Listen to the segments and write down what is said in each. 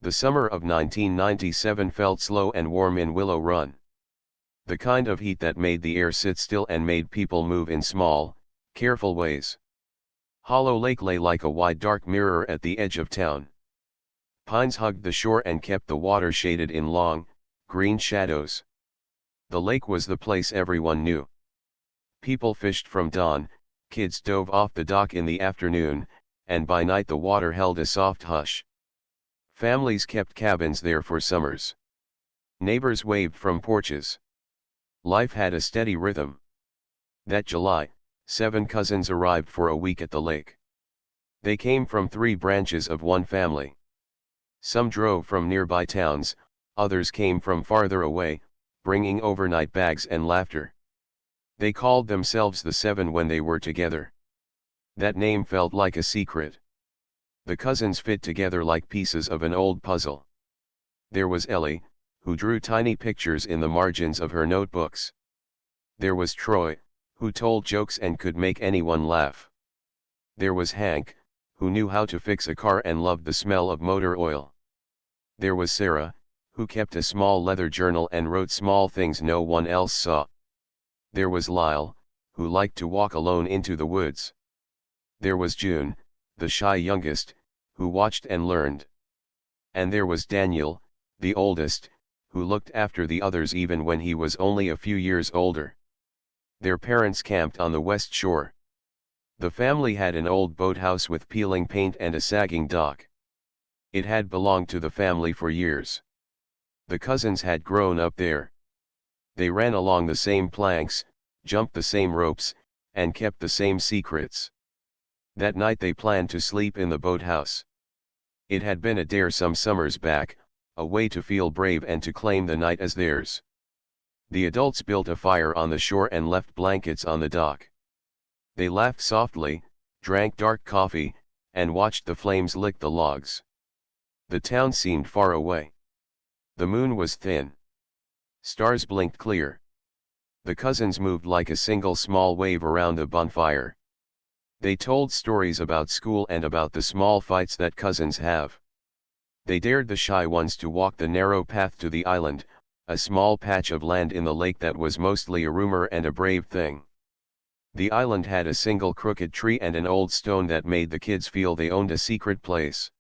The summer of 1997 felt slow and warm in Willow Run. The kind of heat that made the air sit still and made people move in small, careful ways. Hollow Lake lay like a wide dark mirror at the edge of town. Pines hugged the shore and kept the water shaded in long, green shadows. The lake was the place everyone knew. People fished from dawn, kids dove off the dock in the afternoon, and by night the water held a soft hush. Families kept cabins there for summers. Neighbors waved from porches. Life had a steady rhythm. That July, 7 cousins arrived for a week at the lake. They came from 3 branches of one family. Some drove from nearby towns, others came from farther away, bringing overnight bags and laughter. They called themselves the 7 when they were together. That name felt like a secret. The cousins fit together like pieces of an old puzzle. There was Ellie, who drew tiny pictures in the margins of her notebooks. There was Troy, who told jokes and could make anyone laugh. There was Hank, who knew how to fix a car and loved the smell of motor oil. There was Sarah, who kept a small leather journal and wrote small things no one else saw. There was Lyle, who liked to walk alone into the woods. There was June, the shy youngest, who watched and learned. And there was Daniel, the oldest, who looked after the others even when he was only a few years older. Their parents camped on the west shore. The family had an old boathouse with peeling paint and a sagging dock. It had belonged to the family for years. The cousins had grown up there. They ran along the same planks, jumped the same ropes, and kept the same secrets. That night they planned to sleep in the boathouse. It had been a dare some summers back, a way to feel brave and to claim the night as theirs. The adults built a fire on the shore and left blankets on the dock. They laughed softly, drank dark coffee, and watched the flames lick the logs. The town seemed far away. The moon was thin. Stars blinked clear. The cousins moved like a single small wave around the bonfire. They told stories about school and about the small fights that cousins have. They dared the shy ones to walk the narrow path to the island, a small patch of land in the lake that was mostly a rumor and a brave thing. The island had a single crooked tree and an old stone that made the kids feel they owned a secret place.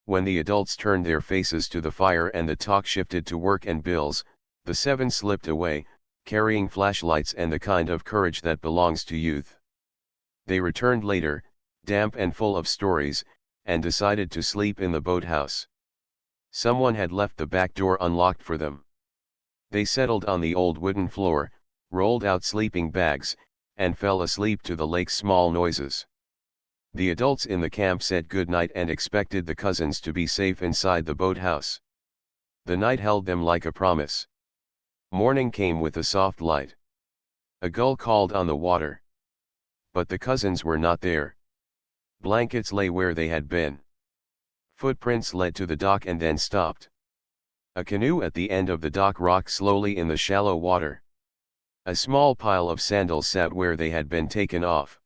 When the adults turned their faces to the fire and the talk shifted to work and bills, the 7 slipped away, carrying flashlights and the kind of courage that belongs to youth. They returned later, damp and full of stories, and decided to sleep in the boathouse. Someone had left the back door unlocked for them. They settled on the old wooden floor, rolled out sleeping bags, and fell asleep to the lake's small noises. The adults in the camp said good night and expected the cousins to be safe inside the boathouse. The night held them like a promise. Morning came with a soft light. A gull called on the water. But the cousins were not there. Blankets lay where they had been. Footprints led to the dock and then stopped. A canoe at the end of the dock rocked slowly in the shallow water. A small pile of sandals sat where they had been taken off.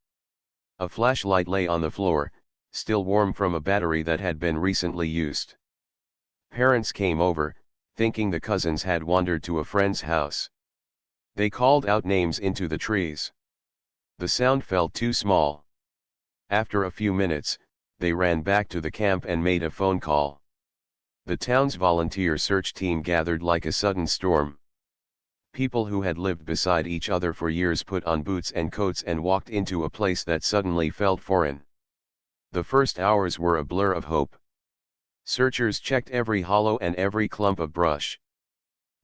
A flashlight lay on the floor, still warm from a battery that had been recently used. Parents came over, thinking the cousins had wandered to a friend's house. They called out names into the trees. The sound felt too small. After a few minutes, they ran back to the camp and made a phone call. The town's volunteer search team gathered like a sudden storm. People who had lived beside each other for years put on boots and coats and walked into a place that suddenly felt foreign. The first hours were a blur of hope. Searchers checked every hollow and every clump of brush.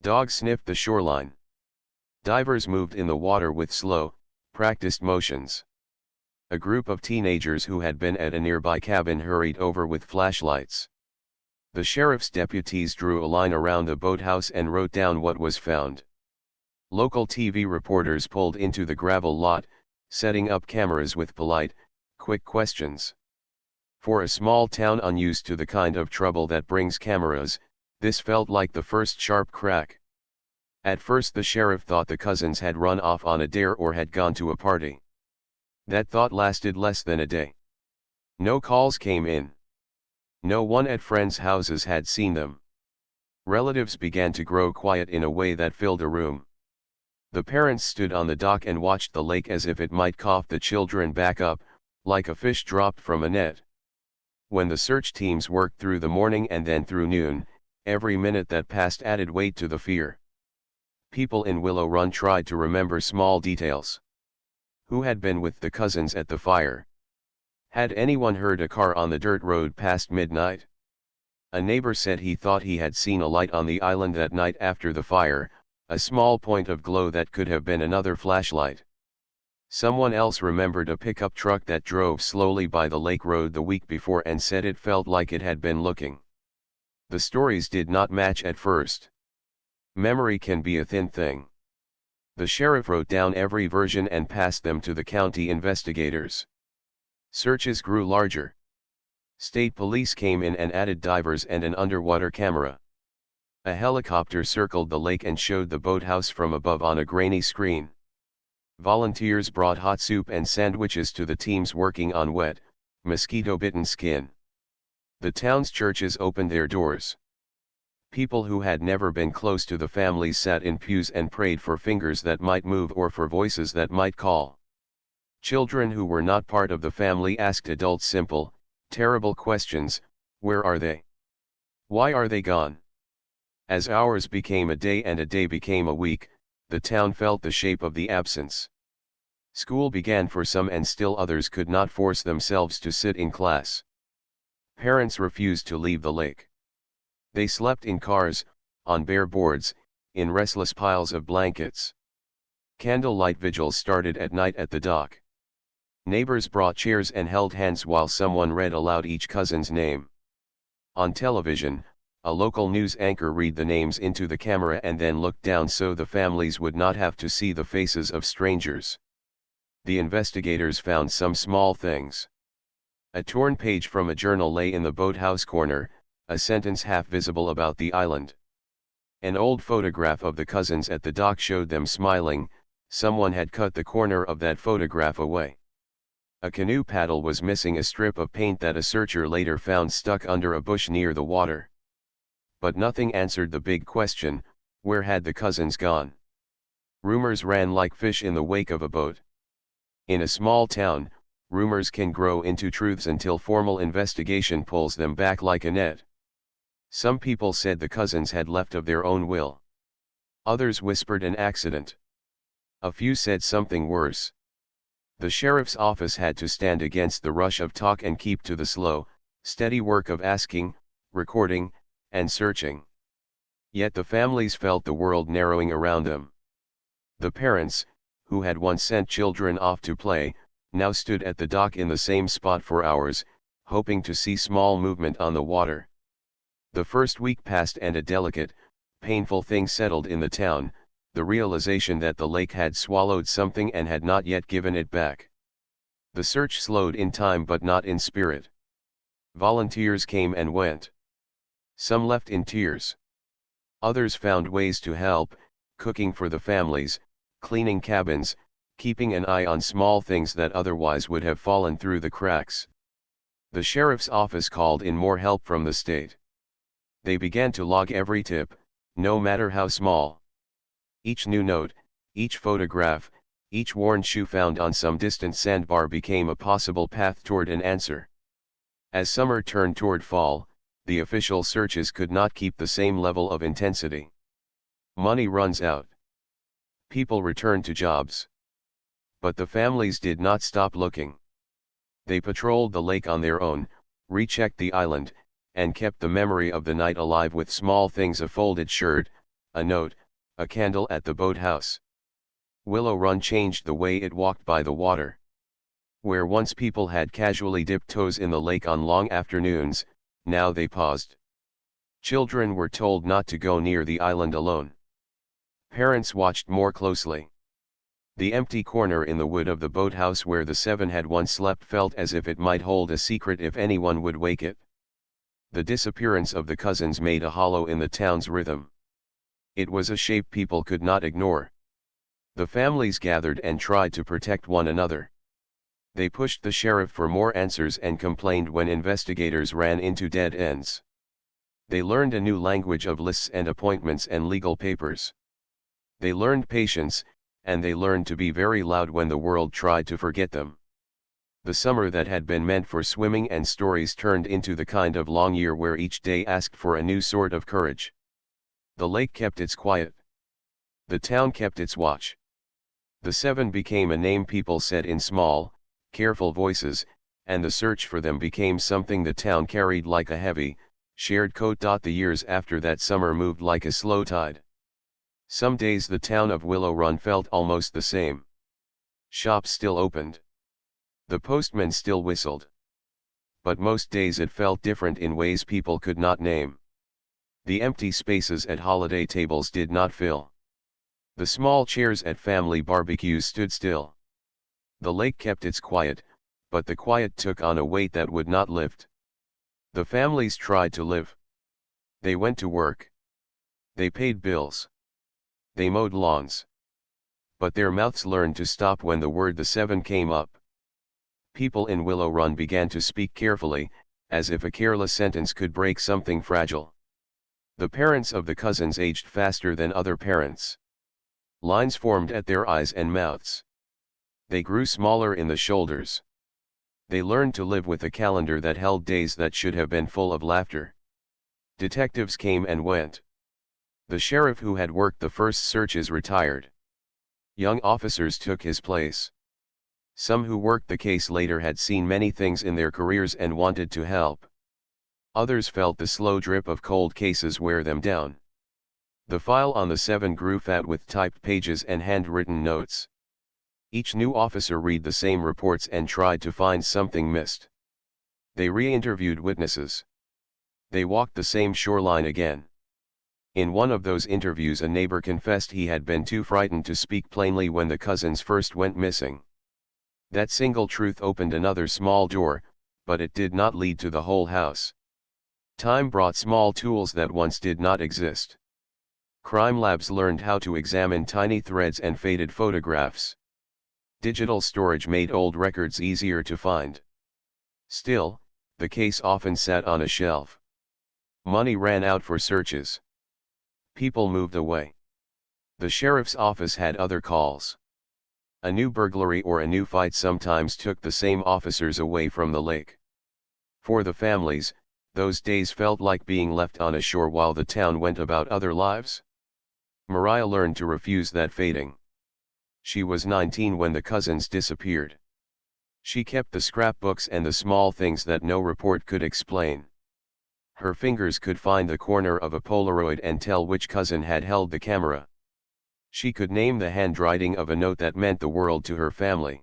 Dogs sniffed the shoreline. Divers moved in the water with slow, practiced motions. A group of teenagers who had been at a nearby cabin hurried over with flashlights. The sheriff's deputies drew a line around the boathouse and wrote down what was found. Local TV reporters pulled into the gravel lot, setting up cameras with polite, quick questions. For a small town unused to the kind of trouble that brings cameras, this felt like the first sharp crack. At first the sheriff thought the cousins had run off on a dare or had gone to a party. That thought lasted less than a day. No calls came in. No one at friends' houses had seen them. Relatives began to grow quiet in a way that filled a room. The parents stood on the dock and watched the lake as if it might cough the children back up, like a fish dropped from a net. When the search teams worked through the morning and then through noon, every minute that passed added weight to the fear. People in Willow Run tried to remember small details. Who had been with the cousins at the fire? Had anyone heard a car on the dirt road past midnight? A neighbor said he thought he had seen a light on the island that night after the fire, a small point of glow that could have been another flashlight. Someone else remembered a pickup truck that drove slowly by the lake road the week before and said it felt like it had been looking. The stories did not match at first. Memory can be a thin thing. The sheriff wrote down every version and passed them to the county investigators. Searches grew larger. State police came in and added divers and an underwater camera. A helicopter circled the lake and showed the boathouse from above on a grainy screen. Volunteers brought hot soup and sandwiches to the teams working on wet, mosquito-bitten skin. The town's churches opened their doors. People who had never been close to the families sat in pews and prayed for fingers that might move or for voices that might call. Children who were not part of the family asked adults simple, terrible questions: where are they? Why are they gone? As hours became a day and a day became a week, the town felt the shape of the absence. School began for some and still others could not force themselves to sit in class. Parents refused to leave the lake. They slept in cars, on bare boards, in restless piles of blankets. Candlelight vigils started at night at the dock. Neighbors brought chairs and held hands while someone read aloud each cousin's name. On television, a local news anchor read the names into the camera and then looked down so the families would not have to see the faces of strangers. The investigators found some small things. A torn page from a journal lay in the boathouse corner, a sentence half visible about the island. An old photograph of the cousins at the dock showed them smiling. Someone had cut the corner of that photograph away. A canoe paddle was missing a strip of paint that a searcher later found stuck under a bush near the water. But nothing answered the big question: where had the cousins gone? Rumors ran like fish in the wake of a boat. In a small town, rumors can grow into truths until formal investigation pulls them back like a net. Some people said the cousins had left of their own will. Others whispered an accident. A few said something worse. The sheriff's office had to stand against the rush of talk and keep to the slow, steady work of asking, recording, and searching. Yet the families felt the world narrowing around them. The parents, who had once sent children off to play, now stood at the dock in the same spot for hours, hoping to see small movement on the water. The first week passed and a delicate, painful thing settled in the town: the realization that the lake had swallowed something and had not yet given it back. The search slowed in time but not in spirit. Volunteers came and went. Some left in tears. Others found ways to help, cooking for the families, cleaning cabins, keeping an eye on small things that otherwise would have fallen through the cracks. The sheriff's office called in more help from the state. They began to log every tip, no matter how small. Each new note, each photograph, each worn shoe found on some distant sandbar became a possible path toward an answer. As summer turned toward fall, the official searches could not keep the same level of intensity. Money runs out. People return to jobs. But the families did not stop looking. They patrolled the lake on their own, rechecked the island, and kept the memory of the night alive with small things: a folded shirt, a note, a candle at the boathouse. Willow Run changed the way it walked by the water. Where once people had casually dipped toes in the lake on long afternoons, now they paused. Children were told not to go near the island alone. Parents watched more closely. The empty corner in the wood of the boathouse where the seven had once slept felt as if it might hold a secret if anyone would wake it. The disappearance of the cousins made a hollow in the town's rhythm. It was a shape people could not ignore. The families gathered and tried to protect one another. They pushed the sheriff for more answers and complained when investigators ran into dead ends. They learned a new language of lists and appointments and legal papers. They learned patience, and they learned to be very loud when the world tried to forget them. The summer that had been meant for swimming and stories turned into the kind of long year where each day asked for a new sort of courage. The lake kept its quiet. The town kept its watch. The seven became a name people said in small, careful voices, and the search for them became something the town carried like a heavy, shared coat. The years after that summer moved like a slow tide. Some days the town of Willow Run felt almost the same. Shops still opened. The postman still whistled. But most days it felt different in ways people could not name. The empty spaces at holiday tables did not fill. The small chairs at family barbecues stood still. The lake kept its quiet, but the quiet took on a weight that would not lift. The families tried to live. They went to work. They paid bills. They mowed lawns. But their mouths learned to stop when the word the seven came up. People in Willow Run began to speak carefully, as if a careless sentence could break something fragile. The parents of the cousins aged faster than other parents. Lines formed at their eyes and mouths. They grew smaller in the shoulders. They learned to live with a calendar that held days that should have been full of laughter. Detectives came and went. The sheriff who had worked the first searches retired. Young officers took his place. Some who worked the case later had seen many things in their careers and wanted to help. Others felt the slow drip of cold cases wear them down. The file on the seven grew fat with typed pages and handwritten notes. Each new officer read the same reports and tried to find something missed. They re-interviewed witnesses. They walked the same shoreline again. In one of those interviews a neighbor confessed he had been too frightened to speak plainly when the cousins first went missing. That single truth opened another small door, but it did not lead to the whole house. Time brought small tools that once did not exist. Crime labs learned how to examine tiny threads and faded photographs. Digital storage made old records easier to find. Still, the case often sat on a shelf. Money ran out for searches. People moved away. The sheriff's office had other calls. A new burglary or a new fight sometimes took the same officers away from the lake. For the families, those days felt like being left on a shore while the town went about other lives. Mariah learned to refuse that fading. She was 19 when the cousins disappeared. She kept the scrapbooks and the small things that no report could explain. Her fingers could find the corner of a Polaroid and tell which cousin had held the camera. She could name the handwriting of a note that meant the world to her family.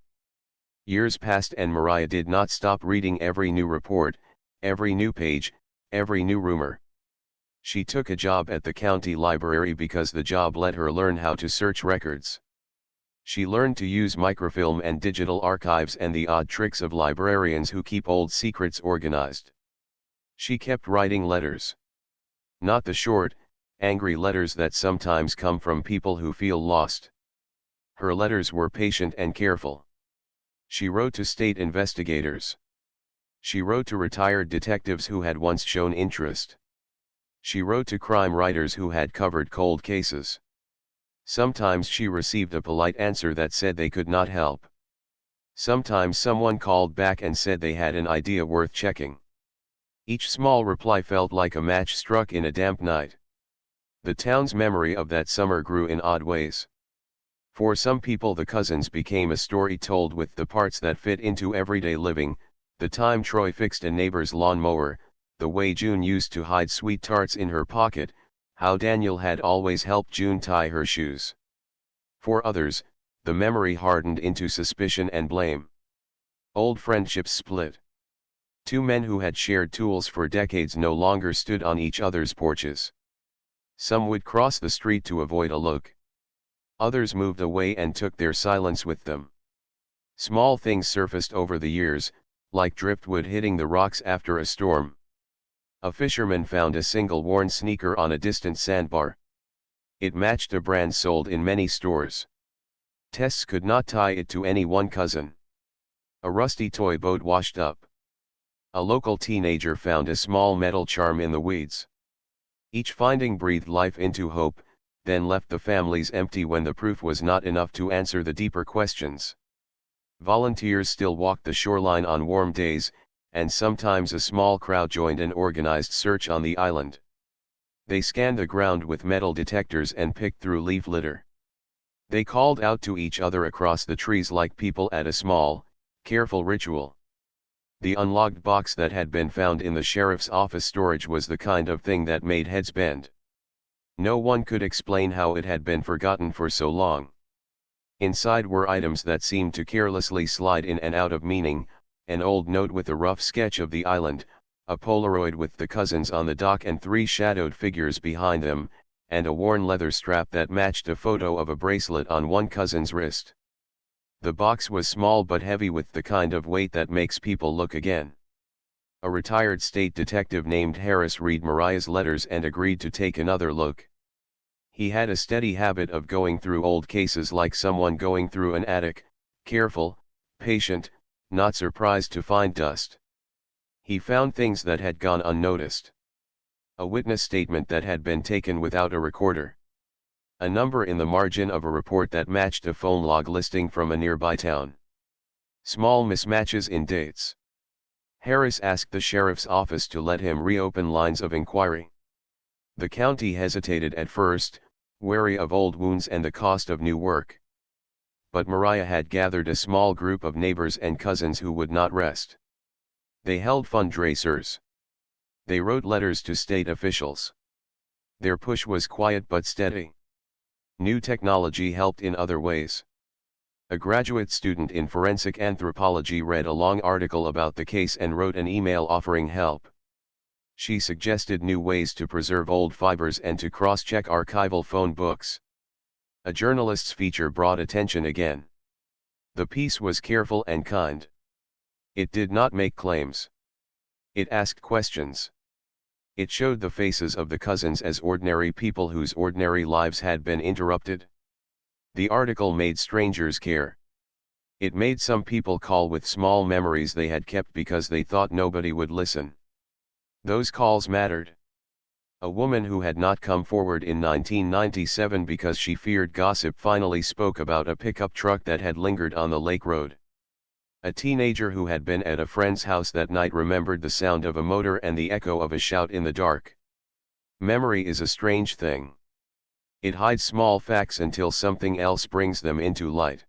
Years passed and Mariah did not stop reading every new report, every new page, every new rumor. She took a job at the county library because the job let her learn how to search records. She learned to use microfilm and digital archives and the odd tricks of librarians who keep old secrets organized. She kept writing letters. Not the short, angry letters that sometimes come from people who feel lost. Her letters were patient and careful. She wrote to state investigators. She wrote to retired detectives who had once shown interest. She wrote to crime writers who had covered cold cases. Sometimes she received a polite answer that said they could not help. Sometimes someone called back and said they had an idea worth checking. Each small reply felt like a match struck in a damp night. The town's memory of that summer grew in odd ways. For some people the cousins became a story told with the parts that fit into everyday living, the time Troy fixed a neighbor's lawnmower, the way June used to hide sweet tarts in her pocket, how Daniel had always helped June tie her shoes. For others, the memory hardened into suspicion and blame. Old friendships split. Two men who had shared tools for decades no longer stood on each other's porches. Some would cross the street to avoid a look. Others moved away and took their silence with them. Small things surfaced over the years, like driftwood hitting the rocks after a storm. A fisherman found a single worn sneaker on a distant sandbar. It matched a brand sold in many stores. Tests could not tie it to any one cousin. A rusty toy boat washed up. A local teenager found a small metal charm in the weeds. Each finding breathed life into hope, then left the families empty when the proof was not enough to answer the deeper questions. Volunteers still walked the shoreline on warm days, and sometimes a small crowd joined an organized search on the island. They scanned the ground with metal detectors and picked through leaf litter. They called out to each other across the trees like people at a small, careful ritual. The unlocked box that had been found in the sheriff's office storage was the kind of thing that made heads bend. No one could explain how it had been forgotten for so long. Inside were items that seemed to carelessly slide in and out of meaning: an old note with a rough sketch of the island, a Polaroid with the cousins on the dock and 3 shadowed figures behind them, and a worn leather strap that matched a photo of a bracelet on one cousin's wrist. The box was small but heavy, with the kind of weight that makes people look again. A retired state detective named Harris read Mariah's letters and agreed to take another look. He had a steady habit of going through old cases like someone going through an attic, careful, patient, not surprised to find dust. He found things that had gone unnoticed. A witness statement that had been taken without a recorder. A number in the margin of a report that matched a phone log listing from a nearby town. Small mismatches in dates. Harris asked the sheriff's office to let him reopen lines of inquiry. The county hesitated at first, wary of old wounds and the cost of new work. But Mariah had gathered a small group of neighbors and cousins who would not rest. They held fundraisers. They wrote letters to state officials. Their push was quiet but steady. New technology helped in other ways. A graduate student in forensic anthropology read a long article about the case and wrote an email offering help. She suggested new ways to preserve old fibers and to cross-check archival phone books. A journalist's feature brought attention again. The piece was careful and kind. It did not make claims. It asked questions. It showed the faces of the cousins as ordinary people whose ordinary lives had been interrupted. The article made strangers care. It made some people call with small memories they had kept because they thought nobody would listen. Those calls mattered. A woman who had not come forward in 1997 because she feared gossip finally spoke about a pickup truck that had lingered on the lake road. A teenager who had been at a friend's house that night remembered the sound of a motor and the echo of a shout in the dark. Memory is a strange thing. It hides small facts until something else brings them into light.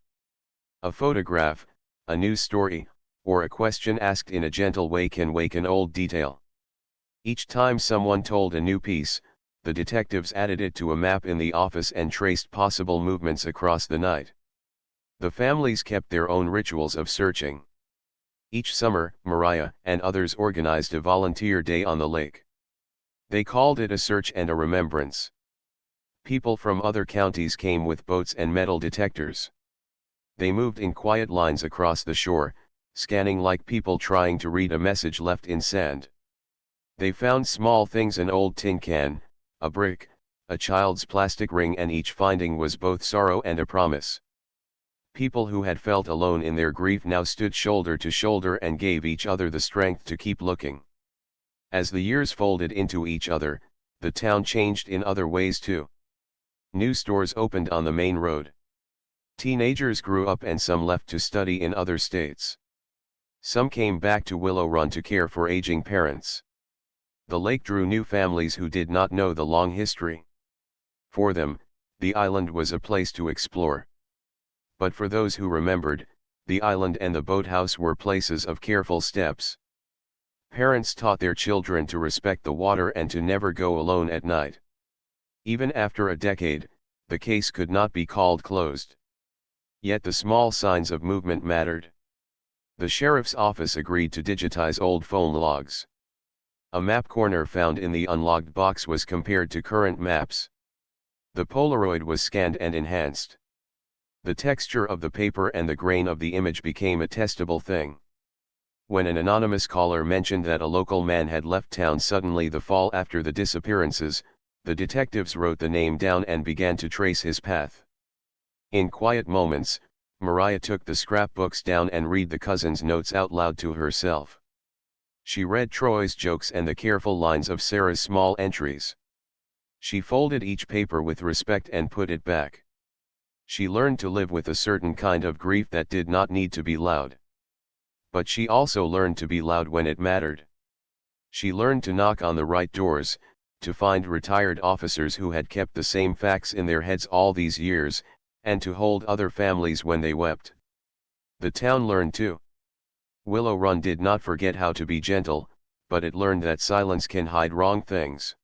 A photograph, a news story, or a question asked in a gentle way can wake an old detail. Each time someone told a new piece, the detectives added it to a map in the office and traced possible movements across the night. The families kept their own rituals of searching. Each summer, Mariah and others organized a volunteer day on the lake. They called it a search and a remembrance. People from other counties came with boats and metal detectors. They moved in quiet lines across the shore, scanning like people trying to read a message left in sand. They found small things: an old tin can, a brick, a child's plastic ring, and each finding was both sorrow and a promise. People who had felt alone in their grief now stood shoulder to shoulder and gave each other the strength to keep looking. As the years folded into each other, the town changed in other ways too. New stores opened on the main road. Teenagers grew up and some left to study in other states. Some came back to Willow Run to care for aging parents. The lake drew new families who did not know the long history. For them, the island was a place to explore. But for those who remembered, the island and the boathouse were places of careful steps. Parents taught their children to respect the water and to never go alone at night. Even after a decade, the case could not be called closed. Yet the small signs of movement mattered. The sheriff's office agreed to digitize old phone logs. A map corner found in the unlocked box was compared to current maps. The Polaroid was scanned and enhanced. The texture of the paper and the grain of the image became a testable thing. When an anonymous caller mentioned that a local man had left town suddenly the fall after the disappearances, the detectives wrote the name down and began to trace his path. In quiet moments, Mariah took the scrapbooks down and read the cousin's notes out loud to herself. She read Troy's jokes and the careful lines of Sarah's small entries. She folded each paper with respect and put it back. She learned to live with a certain kind of grief that did not need to be loud. But she also learned to be loud when it mattered. She learned to knock on the right doors, to find retired officers who had kept the same facts in their heads all these years, and to hold other families when they wept. The town learned too. Willow Run did not forget how to be gentle, but it learned that silence can hide wrong things.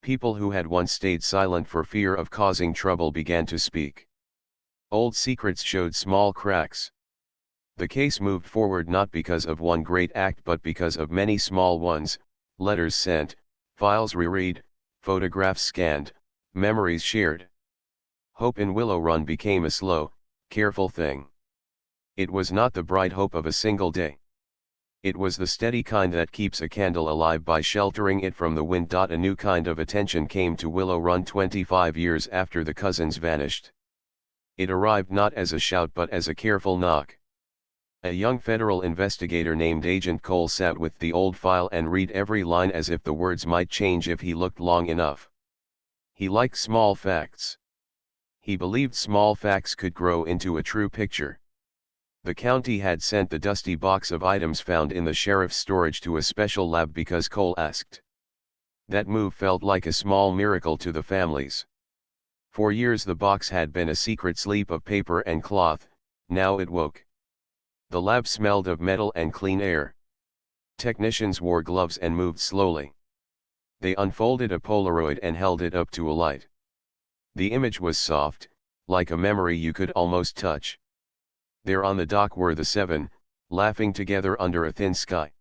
People who had once stayed silent for fear of causing trouble began to speak. Old secrets showed small cracks. The case moved forward not because of one great act but because of many small ones: letters sent, files reread, photographs scanned, memories shared. Hope in Willow Run became a slow, careful thing. It was not the bright hope of a single day. It was the steady kind that keeps a candle alive by sheltering it from the wind. A new kind of attention came to Willow Run 25 years after the cousins vanished. It arrived not as a shout but as a careful knock. A young federal investigator named Agent Cole sat with the old file and read every line as if the words might change if he looked long enough. He liked small facts. He believed small facts could grow into a true picture. The county had sent the dusty box of items found in the sheriff's storage to a special lab because Cole asked. That move felt like a small miracle to the families. For years the box had been a secret sleep of paper and cloth. Now it woke. The lab smelled of metal and clean air. Technicians wore gloves and moved slowly. They unfolded a Polaroid and held it up to a light. The image was soft, like a memory you could almost touch. There on the dock were the seven, laughing together under a thin sky.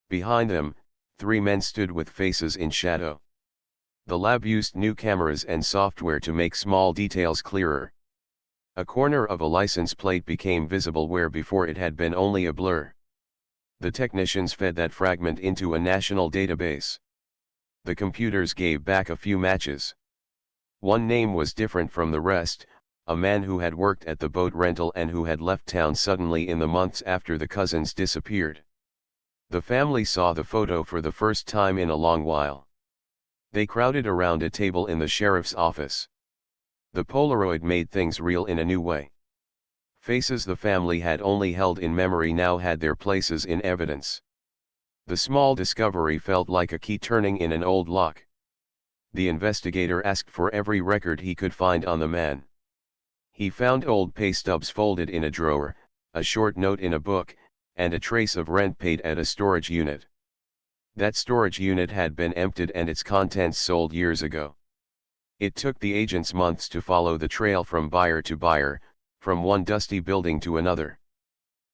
Behind them, 3 men stood with faces in shadow. The lab used new cameras and software to make small details clearer. A corner of a license plate became visible where before it had been only a blur. The technicians fed that fragment into a national database. The computers gave back a few matches. One name was different from the rest: a man who had worked at the boat rental and who had left town suddenly in the months after the cousins disappeared. The family saw the photo for the first time in a long while. They crowded around a table in the sheriff's office. The Polaroid made things real in a new way. Faces the family had only held in memory now had their places in evidence. The small discovery felt like a key turning in an old lock. The investigator asked for every record he could find on the man. He found old pay stubs folded in a drawer, a short note in a book, and a trace of rent paid at a storage unit. That storage unit had been emptied and its contents sold years ago. It took the agents months to follow the trail from buyer to buyer, from one dusty building to another.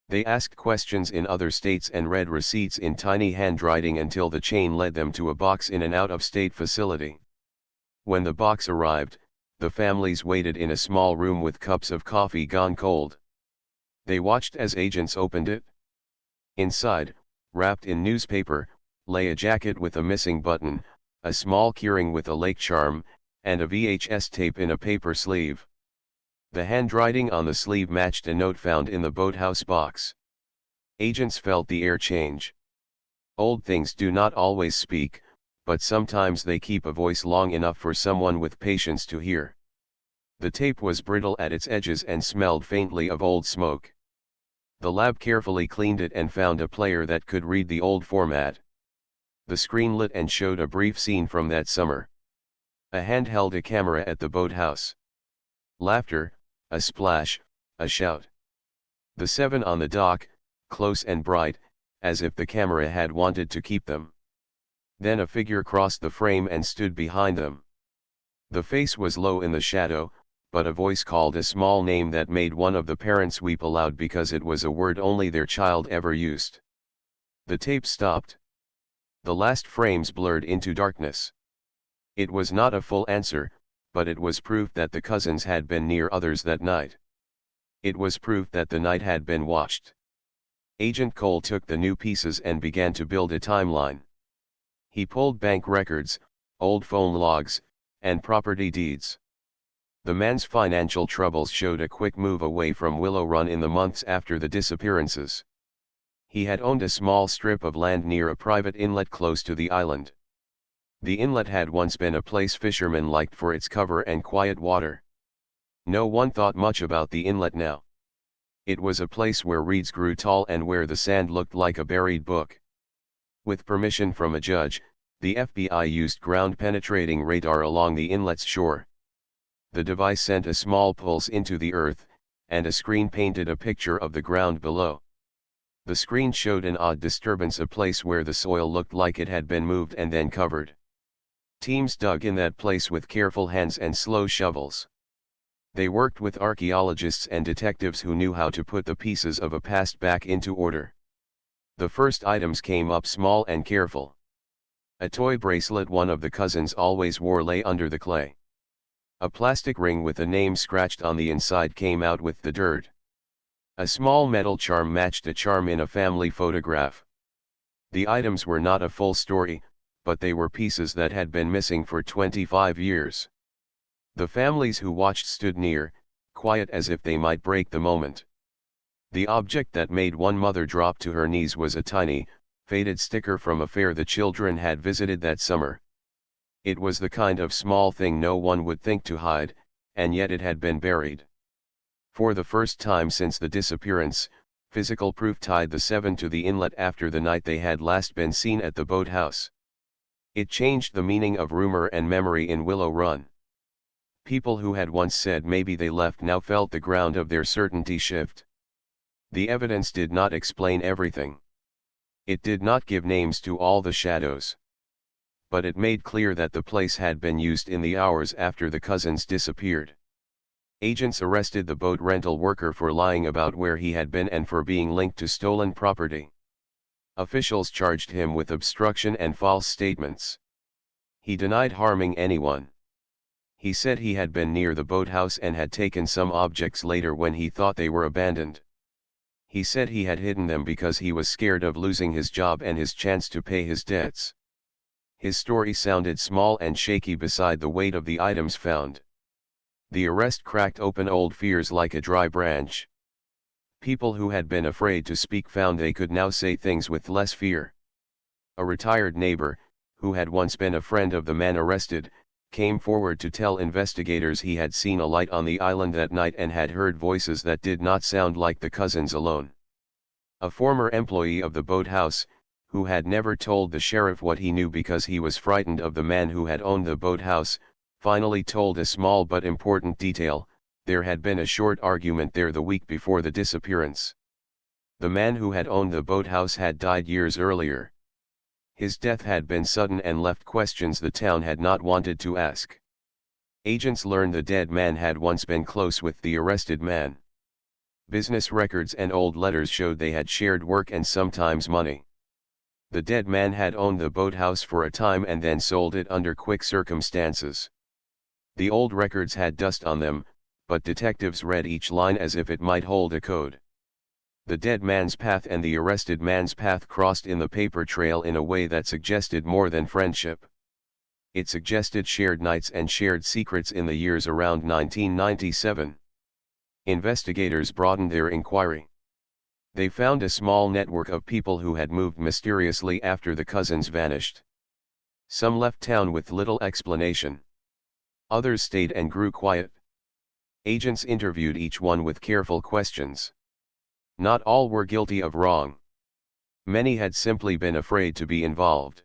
They asked questions in other states and read receipts in tiny handwriting until the chain led them to a box in an out-of-state facility. When the box arrived, the families waited in a small room with cups of coffee gone cold. They watched as agents opened it. Inside, wrapped in newspaper, lay a jacket with a missing button, a small keyring with a lake charm, and a VHS tape in a paper sleeve. The handwriting on the sleeve matched a note found in the boathouse box. Agents felt the air change. Old things do not always speak, but sometimes they keep a voice long enough for someone with patience to hear. The tape was brittle at its edges and smelled faintly of old smoke. The lab carefully cleaned it and found a player that could read the old format. The screen lit and showed a brief scene from that summer. A hand held a camera at the boathouse. Laughter, a splash, a shout. The 7 on the dock, close and bright, as if the camera had wanted to keep them. Then a figure crossed the frame and stood behind them. The face was low in the shadow, but a voice called a small name that made one of the parents weep aloud because it was a word only their child ever used. The tape stopped. The last frames blurred into darkness. It was not a full answer, but it was proof that the cousins had been near others that night. It was proof that the night had been watched. Agent Cole took the new pieces and began to build a timeline. He pulled bank records, old phone logs, and property deeds. The man's financial troubles showed a quick move away from Willow Run in the months after the disappearances. He had owned a small strip of land near a private inlet close to the island. The inlet had once been a place fishermen liked for its cover and quiet water. No one thought much about the inlet now. It was a place where reeds grew tall and where the sand looked like a buried book. With permission from a judge, the FBI used ground-penetrating radar along the inlet's shore. The device sent a small pulse into the earth, and a screen painted a picture of the ground below. The screen showed an odd disturbance, a place where the soil looked like it had been moved and then covered. Teams dug in that place with careful hands and slow shovels. They worked with archaeologists and detectives who knew how to put the pieces of a past back into order. The first items came up small and careful. A toy bracelet one of the cousins always wore lay under the clay. A plastic ring with a name scratched on the inside came out with the dirt. A small metal charm matched a charm in a family photograph. The items were not a full story, but they were pieces that had been missing for 25 years. The families who watched stood near, quiet as if they might break the moment. The object that made one mother drop to her knees was a tiny, faded sticker from a fair the children had visited that summer. It was the kind of small thing no one would think to hide, and yet it had been buried. For the first time since the disappearance, physical proof tied the seven to the inlet after the night they had last been seen at the boathouse. It changed the meaning of rumor and memory in Willow Run. People who had once said maybe they left now felt the ground of their certainty shift. The evidence did not explain everything. It did not give names to all the shadows. But it made clear that the place had been used in the hours after the cousins disappeared. Agents arrested the boat rental worker for lying about where he had been and for being linked to stolen property. Officials charged him with obstruction and false statements. He denied harming anyone. He said he had been near the boathouse and had taken some objects later when he thought they were abandoned. He said he had hidden them because he was scared of losing his job and his chance to pay his debts. His story sounded small and shaky beside the weight of the items found. The arrest cracked open old fears like a dry branch. People who had been afraid to speak found they could now say things with less fear. A retired neighbor, who had once been a friend of the man arrested, came forward to tell investigators he had seen a light on the island that night and had heard voices that did not sound like the cousins alone. A former employee of the boathouse, who had never told the sheriff what he knew because he was frightened of the man who had owned the boathouse, finally told a small but important detail: there had been a short argument there the week before the disappearance. The man who had owned the boathouse had died years earlier. His death had been sudden and left questions the town had not wanted to ask. Agents learned the dead man had once been close with the arrested man. Business records and old letters showed they had shared work and sometimes money. The dead man had owned the boathouse for a time and then sold it under quick circumstances. The old records had dust on them, but detectives read each line as if it might hold a code. The dead man's path and the arrested man's path crossed in the paper trail in a way that suggested more than friendship. It suggested shared nights and shared secrets in the years around 1997. Investigators broadened their inquiry. They found a small network of people who had moved mysteriously after the cousins vanished. Some left town with little explanation. Others stayed and grew quiet. Agents interviewed each one with careful questions. Not all were guilty of wrong. Many had simply been afraid to be involved.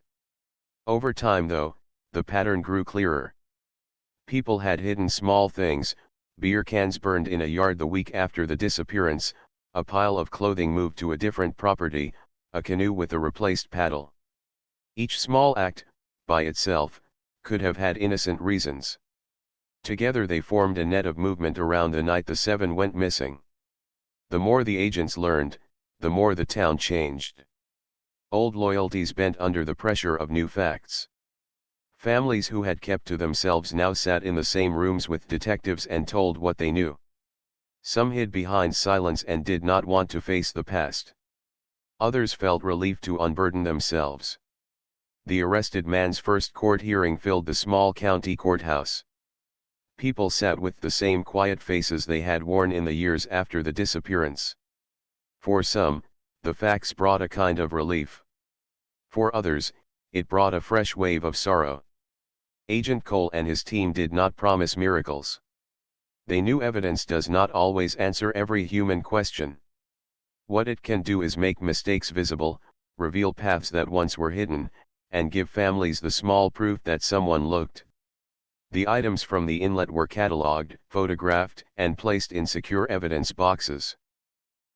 Over time though, the pattern grew clearer. People had hidden small things: beer cans burned in a yard the week after the disappearance, a pile of clothing moved to a different property, a canoe with a replaced paddle. Each small act, by itself, could have had innocent reasons. Together they formed a net of movement around the night the seven went missing. The more the agents learned, the more the town changed. Old loyalties bent under the pressure of new facts. Families who had kept to themselves now sat in the same rooms with detectives and told what they knew. Some hid behind silence and did not want to face the past. Others felt relief to unburden themselves. The arrested man's first court hearing filled the small county courthouse. People sat with the same quiet faces they had worn in the years after the disappearance. For some, the facts brought a kind of relief. For others, it brought a fresh wave of sorrow. Agent Cole and his team did not promise miracles. They knew evidence does not always answer every human question. What it can do is make mistakes visible, reveal paths that once were hidden, and give families the small proof that someone looked. The items from the inlet were catalogued, photographed, and placed in secure evidence boxes.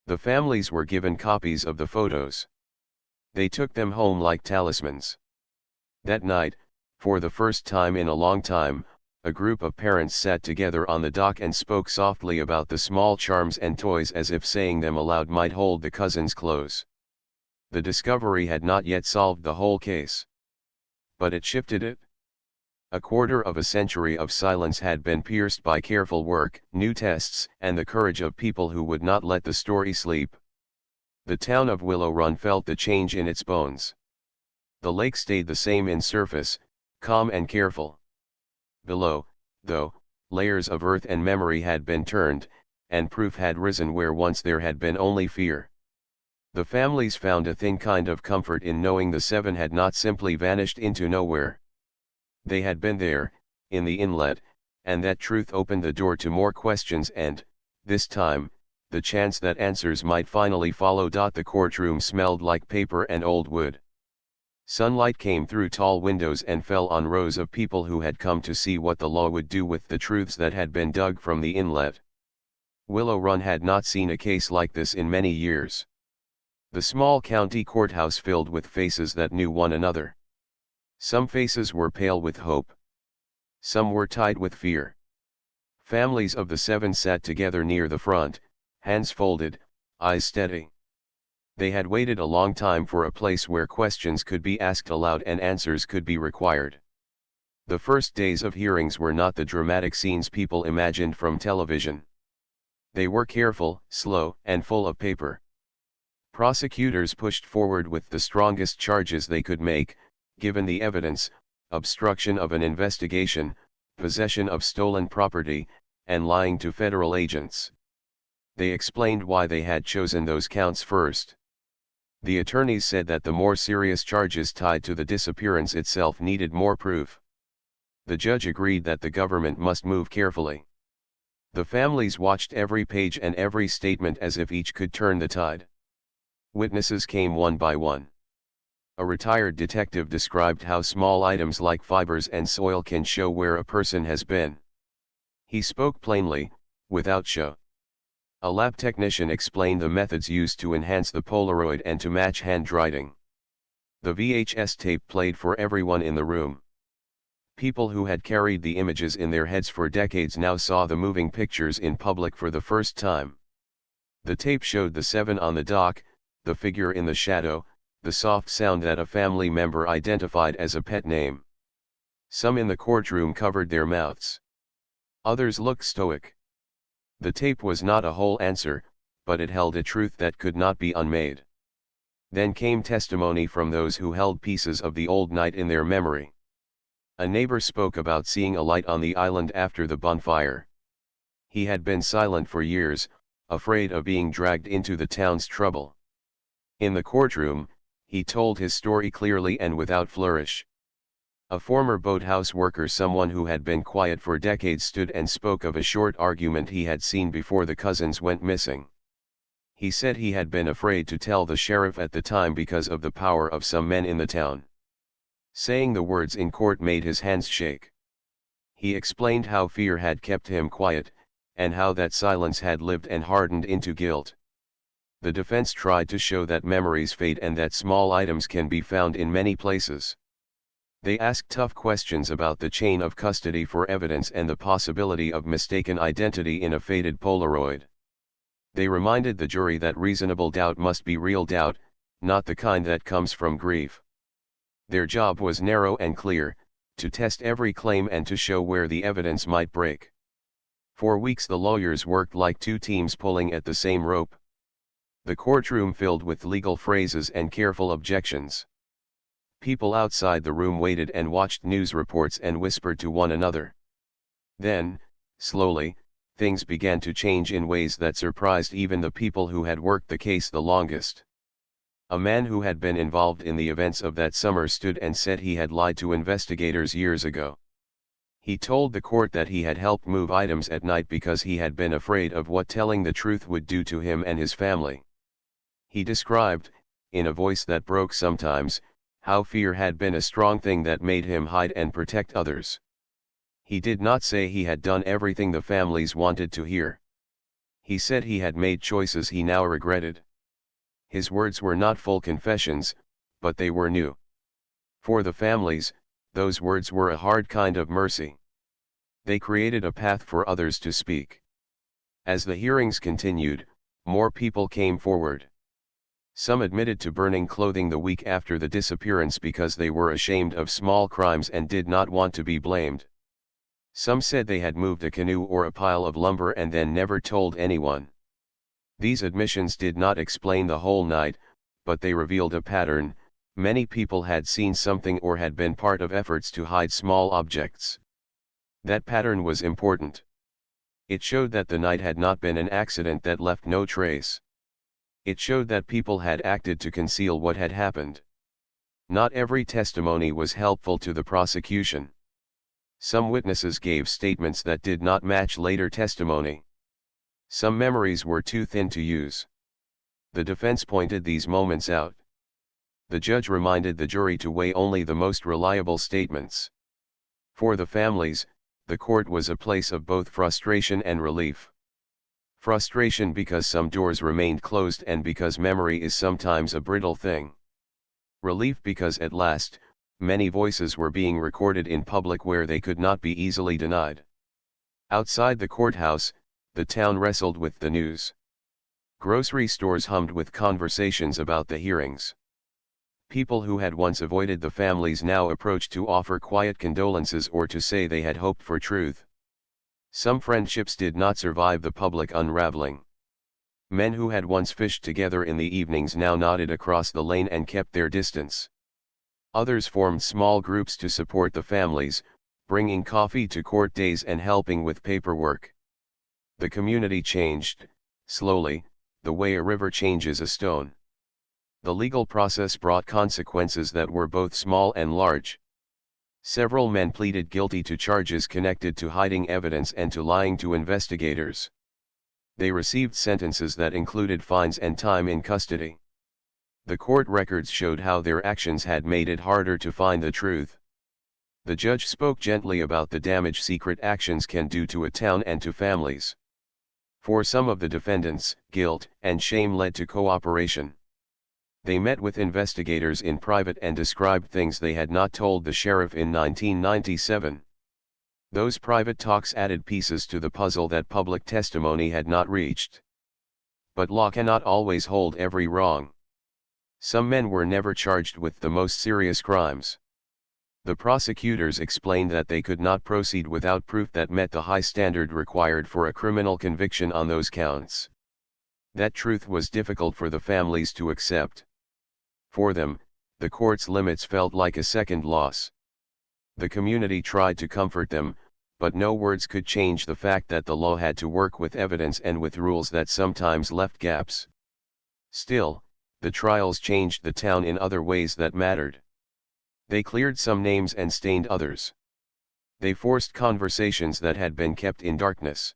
The families were given copies of the photos. They took them home like talismans. That night, for the first time in a long time, a group of parents sat together on the dock and spoke softly about the small charms and toys, as if saying them aloud might hold the cousins close. The discovery had not yet solved the whole case. But it shifted it. A quarter of a century of silence had been pierced by careful work, new tests, and the courage of people who would not let the story sleep. The town of Willow Run felt the change in its bones. The lake stayed the same in surface, calm and careful. Below, though, layers of earth and memory had been turned, and proof had risen where once there had been only fear. The families found a thin kind of comfort in knowing the seven had not simply vanished into nowhere. They had been there, in the inlet, and that truth opened the door to more questions and, this time, the chance that answers might finally follow. The courtroom smelled like paper and old wood. Sunlight came through tall windows and fell on rows of people who had come to see what the law would do with the truths that had been dug from the inlet. Willow Run had not seen a case like this in many years. The small county courthouse filled with faces that knew one another. Some faces were pale with hope. Some were tied with fear. Families of the seven sat together near the front, hands folded, eyes steady. They had waited a long time for a place where questions could be asked aloud and answers could be required. The first days of hearings were not the dramatic scenes people imagined from television. They were careful, slow, and full of paper. Prosecutors pushed forward with the strongest charges they could make, given the evidence: obstruction of an investigation, possession of stolen property, and lying to federal agents. They explained why they had chosen those counts first. The attorneys said that the more serious charges tied to the disappearance itself needed more proof. The judge agreed that the government must move carefully. The families watched every page and every statement as if each could turn the tide. Witnesses came one by one. A retired detective described how small items like fibers and soil can show where a person has been. He spoke plainly, without show. A lab technician explained the methods used to enhance the Polaroid and to match handwriting. The VHS tape played for everyone in the room. People who had carried the images in their heads for decades now saw the moving pictures in public for the first time. The tape showed the seven on the dock, the figure in the shadow, the soft sound that a family member identified as a pet name. Some in the courtroom covered their mouths. Others looked stoic. The tape was not a whole answer, but it held a truth that could not be unmade. Then came testimony from those who held pieces of the old night in their memory. A neighbor spoke about seeing a light on the island after the bonfire. He had been silent for years, afraid of being dragged into the town's trouble. In the courtroom, he told his story clearly and without flourish. A former boathouse worker, someone who had been quiet for decades, stood and spoke of a short argument he had seen before the cousins went missing. He said he had been afraid to tell the sheriff at the time because of the power of some men in the town. Saying the words in court made his hands shake. He explained how fear had kept him quiet, and how that silence had lived and hardened into guilt. The defense tried to show that memories fade and that small items can be found in many places. They asked tough questions about the chain of custody for evidence and the possibility of mistaken identity in a faded Polaroid. They reminded the jury that reasonable doubt must be real doubt, not the kind that comes from grief. Their job was narrow and clear, to test every claim and to show where the evidence might break. For weeks the lawyers worked like two teams pulling at the same rope. The courtroom filled with legal phrases and careful objections. People outside the room waited and watched news reports and whispered to one another. Then, Slowly, things began to change in ways that surprised even the people who had worked the case the longest. A man who had been involved in the events of that summer stood and said he had lied to investigators years ago. He told the court that he had helped move items at night because he had been afraid of what telling the truth would do to him and his family. He described, in a voice that broke sometimes, how fear had been a strong thing that made him hide and protect others. He did not say he had done everything the families wanted to hear. He said he had made choices he now regretted. His words were not full confessions, but they were new. For the families, those words were a hard kind of mercy. They created a path for others to speak. As the hearings continued, more people came forward. Some admitted to burning clothing the week after the disappearance because they were ashamed of small crimes and did not want to be blamed. Some said they had moved a canoe or a pile of lumber and then never told anyone. These admissions did not explain the whole night, but they revealed a pattern. Many people had seen something or had been part of efforts to hide small objects. That pattern was important. It showed that the night had not been an accident that left no trace. It showed that people had acted to conceal what had happened. Not every testimony was helpful to the prosecution. Some witnesses gave statements that did not match later testimony. Some memories were too thin to use. The defense pointed these moments out. The judge reminded the jury to weigh only the most reliable statements. For the families, the court was a place of both frustration and relief. Frustration because some doors remained closed and because memory is sometimes a brittle thing. Relief because at last, many voices were being recorded in public where they could not be easily denied. Outside the courthouse, the town wrestled with the news. Grocery stores hummed with conversations about the hearings. People who had once avoided the families now approached to offer quiet condolences or to say they had hoped for truth. Some friendships did not survive the public unraveling. Men who had once fished together in the evenings now nodded across the lane and kept their distance. Others formed small groups to support the families, bringing coffee to court days and helping with paperwork. The community changed, slowly, the way a river changes a stone. The legal process brought consequences that were both small and large. Several men pleaded guilty to charges connected to hiding evidence and to lying to investigators. They received sentences that included fines and time in custody. The court records showed how their actions had made it harder to find the truth. The judge spoke gently about the damage secret actions can do to a town and to families. For some of the defendants, guilt and shame led to cooperation. They met with investigators in private and described things they had not told the sheriff in 1997. Those private talks added pieces to the puzzle that public testimony had not reached. But law cannot always hold every wrong. Some men were never charged with the most serious crimes. The prosecutors explained that they could not proceed without proof that met the high standard required for a criminal conviction on those counts. That truth was difficult for the families to accept. For them, the court's limits felt like a second loss. The community tried to comfort them, but no words could change the fact that the law had to work with evidence and with rules that sometimes left gaps. Still, the trials changed the town in other ways that mattered. They cleared some names and stained others. They forced conversations that had been kept in darkness.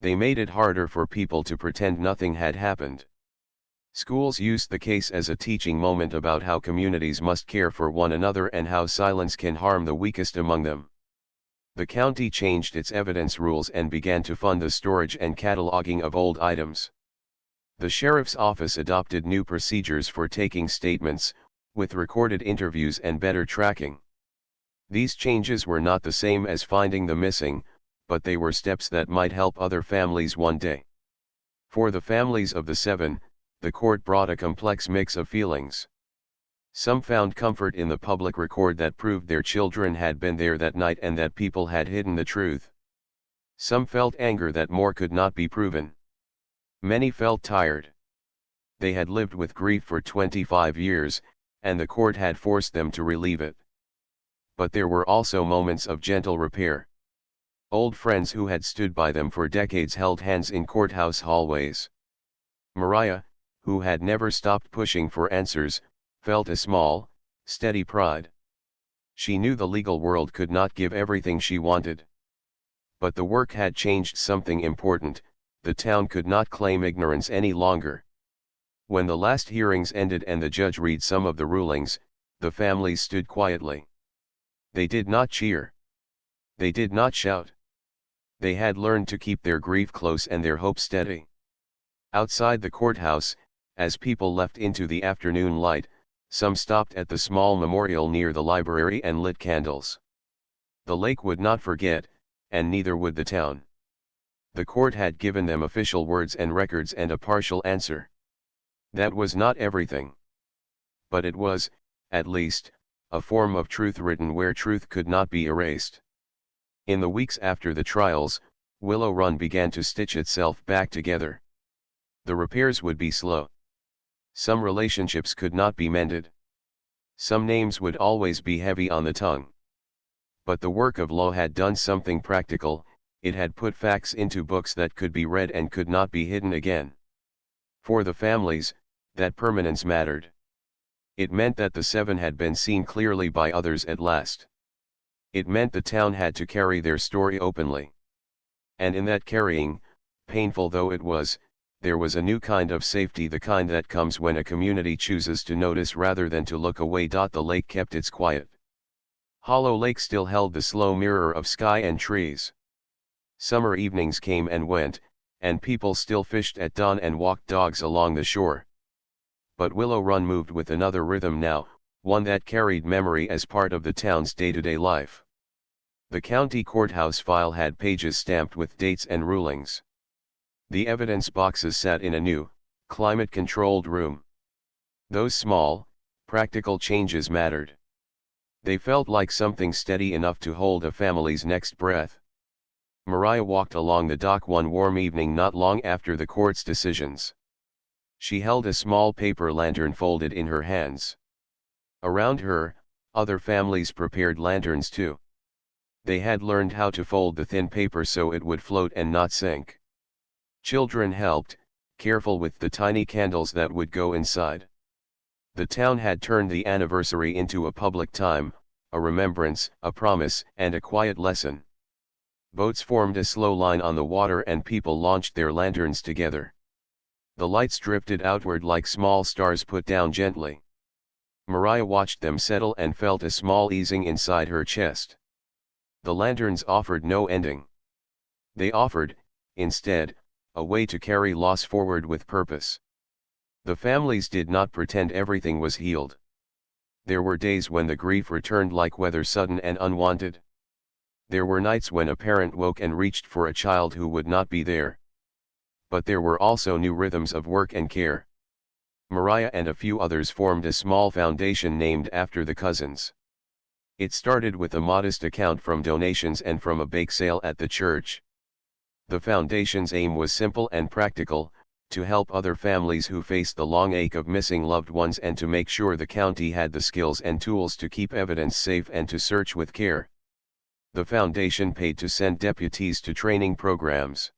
They made it harder for people to pretend nothing had happened. Schools used the case as a teaching moment about how communities must care for one another and how silence can harm the weakest among them. The county changed its evidence rules and began to fund the storage and cataloging of old items. The sheriff's office adopted new procedures for taking statements, with recorded interviews and better tracking. These changes were not the same as finding the missing, but they were steps that might help other families one day. For the families of the seven, the court brought a complex mix of feelings. Some found comfort in the public record that proved their children had been there that night and that people had hidden the truth. Some felt anger that more could not be proven. Many felt tired. They had lived with grief for 25 years, and the court had forced them to relieve it. But there were also moments of gentle repair. Old friends who had stood by them for decades held hands in courthouse hallways. Mariah, who had never stopped pushing for answers, felt a small, steady pride. She knew the legal world could not give everything she wanted. But the work had changed something important. The town could not claim ignorance any longer. When the last hearings ended and the judge read some of the rulings, the families stood quietly. They did not cheer. They did not shout. They had learned to keep their grief close and their hope steady. Outside the courthouse, as people left into the afternoon light, some stopped at the small memorial near the library and lit candles. The lake would not forget, and neither would the town. The court had given them official words and records and a partial answer. That was not everything. But it was, at least, a form of truth written where truth could not be erased. In the weeks after the trials, Willow Run began to stitch itself back together. The repairs would be slow. Some relationships could not be mended. Some names would always be heavy on the tongue. But the work of law had done something practical. It had put facts into books that could be read and could not be hidden again. For the families, that permanence mattered. It meant that the seven had been seen clearly by others at last. It meant the town had to carry their story openly. And in that carrying, painful though it was, there was a new kind of safety, the kind that comes when a community chooses to notice rather than to look away. The lake kept its quiet. Hollow Lake still held the slow mirror of sky and trees. Summer evenings came and went, and people still fished at dawn and walked dogs along the shore. But Willow Run moved with another rhythm now, one that carried memory as part of the town's day-to-day life. The county courthouse file had pages stamped with dates and rulings. The evidence boxes sat in a new, climate-controlled room. Those small, practical changes mattered. They felt like something steady enough to hold a family's next breath. Mariah walked along the dock one warm evening not long after the court's decisions. She held a small paper lantern folded in her hands. Around her, other families prepared lanterns too. They had learned how to fold the thin paper so it would float and not sink. Children helped, careful with the tiny candles that would go inside. The town had turned the anniversary into a public time, a remembrance, a promise, and a quiet lesson. Boats formed a slow line on the water and people launched their lanterns together. The lights drifted outward like small stars put down gently. Mariah watched them settle and felt a small easing inside her chest. The lanterns offered no ending. They offered, instead, a way to carry loss forward with purpose. The families did not pretend everything was healed. There were days when the grief returned like weather, sudden and unwanted. There were nights when a parent woke and reached for a child who would not be there. But there were also new rhythms of work and care. Mariah and a few others formed a small foundation named after the cousins. It started with a modest account from donations and from a bake sale at the church. The foundation's aim was simple and practical: to help other families who faced the long ache of missing loved ones and to make sure the county had the skills and tools to keep evidence safe and to search with care. The foundation paid to send deputies to training programs.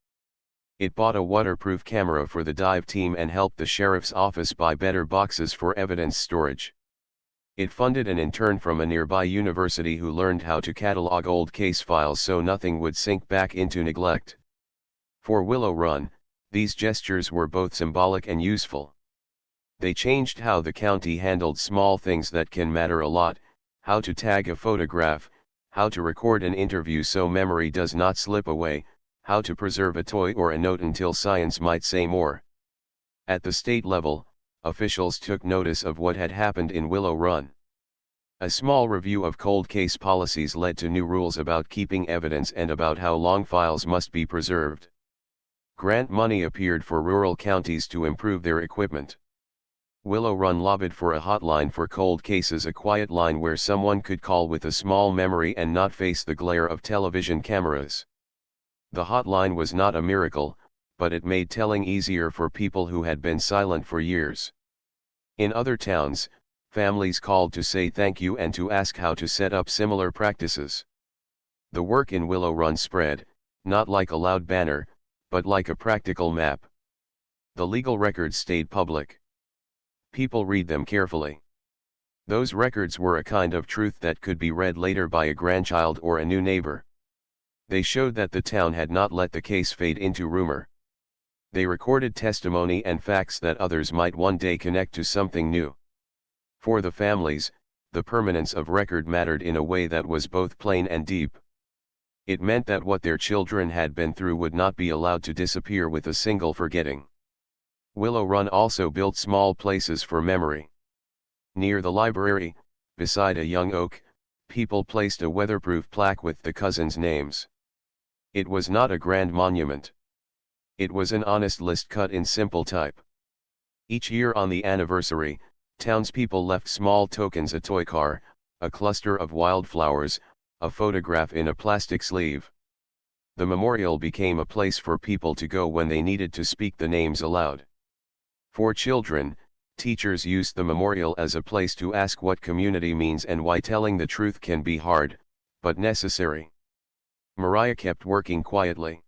It bought a waterproof camera for the dive team and helped the sheriff's office buy better boxes for evidence storage. It funded an intern from a nearby university who learned how to catalog old case files so nothing would sink back into neglect. For Willow Run, these gestures were both symbolic and useful. They changed how the county handled small things that can matter a lot: how to tag a photograph, how to record an interview so memory does not slip away, how to preserve a toy or a note until science might say more. At the state level, officials took notice of what had happened in Willow Run. A small review of cold case policies led to new rules about keeping evidence and about how long files must be preserved. Grant money appeared for rural counties to improve their equipment. Willow Run lobbied for a hotline for cold cases, a quiet line where someone could call with a small memory and not face the glare of television cameras. The hotline was not a miracle, but it made telling easier for people who had been silent for years. In other towns, families called to say thank you and to ask how to set up similar practices. The work in Willow Run spread, not like a loud banner, but like a practical map. The legal records stayed public. People read them carefully. Those records were a kind of truth that could be read later by a grandchild or a new neighbor. They showed that the town had not let the case fade into rumor. They recorded testimony and facts that others might one day connect to something new. For the families, the permanence of record mattered in a way that was both plain and deep. It meant that what their children had been through would not be allowed to disappear with a single forgetting. Willow Run also built small places for memory. Near the library, beside a young oak, people placed a weatherproof plaque with the cousins' names. It was not a grand monument. It was an honest list cut in simple type. Each year on the anniversary, townspeople left small tokens: a toy car, a cluster of wildflowers, a photograph in a plastic sleeve. The memorial became a place for people to go when they needed to speak the names aloud. For children, teachers used the memorial as a place to ask what community means and why telling the truth can be hard, but necessary. Mariah kept working quietly.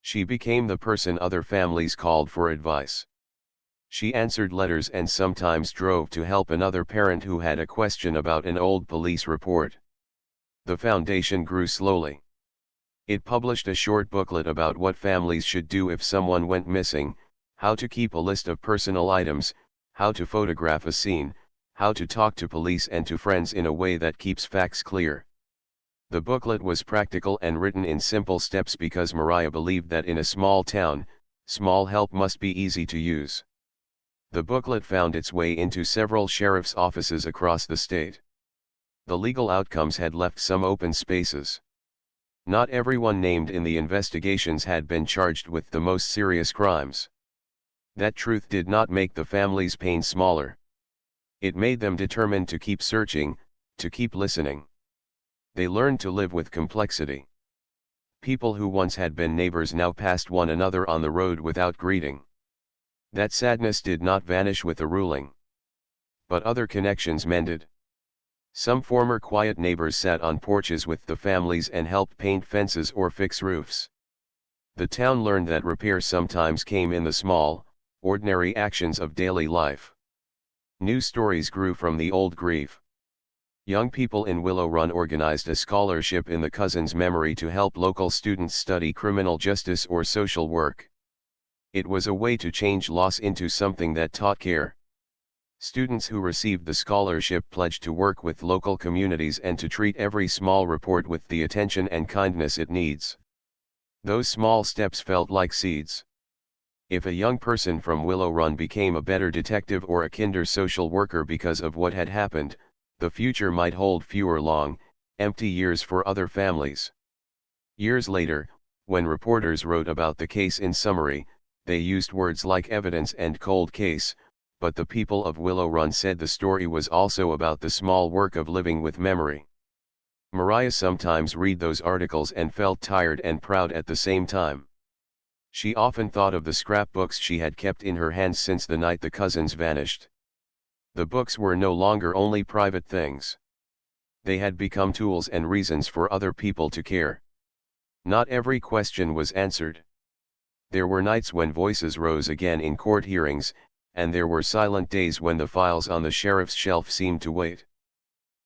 She became the person other families called for advice. She answered letters and sometimes drove to help another parent who had a question about an old police report. The foundation grew slowly. It published a short booklet about what families should do if someone went missing, how to keep a list of personal items, how to photograph a scene, how to talk to police and to friends in a way that keeps facts clear. The booklet was practical and written in simple steps because Mariah believed that in a small town, small help must be easy to use. The booklet found its way into several sheriff's offices across the state. The legal outcomes had left some open spaces. Not everyone named in the investigations had been charged with the most serious crimes. That truth did not make the family's pain smaller. It made them determined to keep searching, to keep listening. They learned to live with complexity. People who once had been neighbors now passed one another on the road without greeting. That sadness did not vanish with a ruling. But other connections mended. Some former quiet neighbors sat on porches with the families and helped paint fences or fix roofs. The town learned that repair sometimes came in the small, ordinary actions of daily life. New stories grew from the old grief. Young people in Willow Run organized a scholarship in the cousins' memory to help local students study criminal justice or social work. It was a way to change loss into something that taught care. Students who received the scholarship pledged to work with local communities and to treat every small report with the attention and kindness it needs. Those small steps felt like seeds. If a young person from Willow Run became a better detective or a kinder social worker because of what had happened, the future might hold fewer long, empty years for other families. Years later, when reporters wrote about the case in summary, they used words like evidence and cold case, but the people of Willow Run said the story was also about the small work of living with memory. Mariah sometimes read those articles and felt tired and proud at the same time. She often thought of the scrapbooks she had kept in her hands since the night the cousins vanished. The books were no longer only private things. They had become tools and reasons for other people to care. Not every question was answered. There were nights when voices rose again in court hearings, and there were silent days when the files on the sheriff's shelf seemed to wait.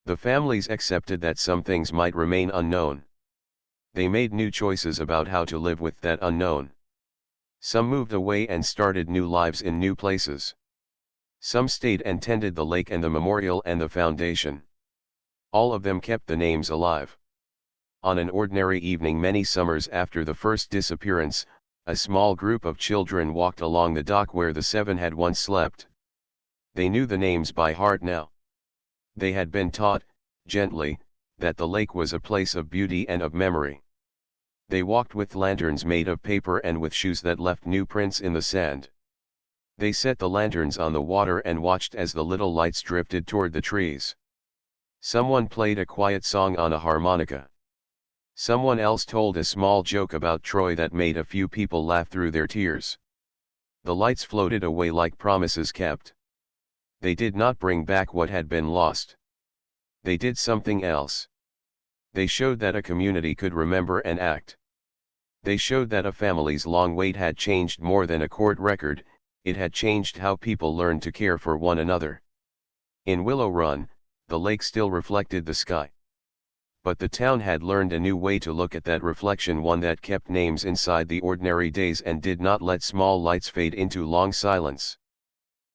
The families accepted that some things might remain unknown. They made new choices about how to live with that unknown. Some moved away and started new lives in new places. Some stayed and tended the lake and the memorial and the foundation. All of them kept the names alive. On an ordinary evening many summers after the first disappearance, a small group of children walked along the dock where the seven had once slept. They knew the names by heart now. They had been taught, gently, that the lake was a place of beauty and of memory. They walked with lanterns made of paper and with shoes that left new prints in the sand. They set the lanterns on the water and watched as the little lights drifted toward the trees. Someone played a quiet song on a harmonica. Someone else told a small joke about Troy that made a few people laugh through their tears. The lights floated away like promises kept. They did not bring back what had been lost. They did something else. They showed that a community could remember and act. They showed that a family's long wait had changed more than a court record, it had changed how people learned to care for one another. In Willow Run, the lake still reflected the sky. But the town had learned a new way to look at that reflection, one that kept names inside the ordinary days and did not let small lights fade into long silence.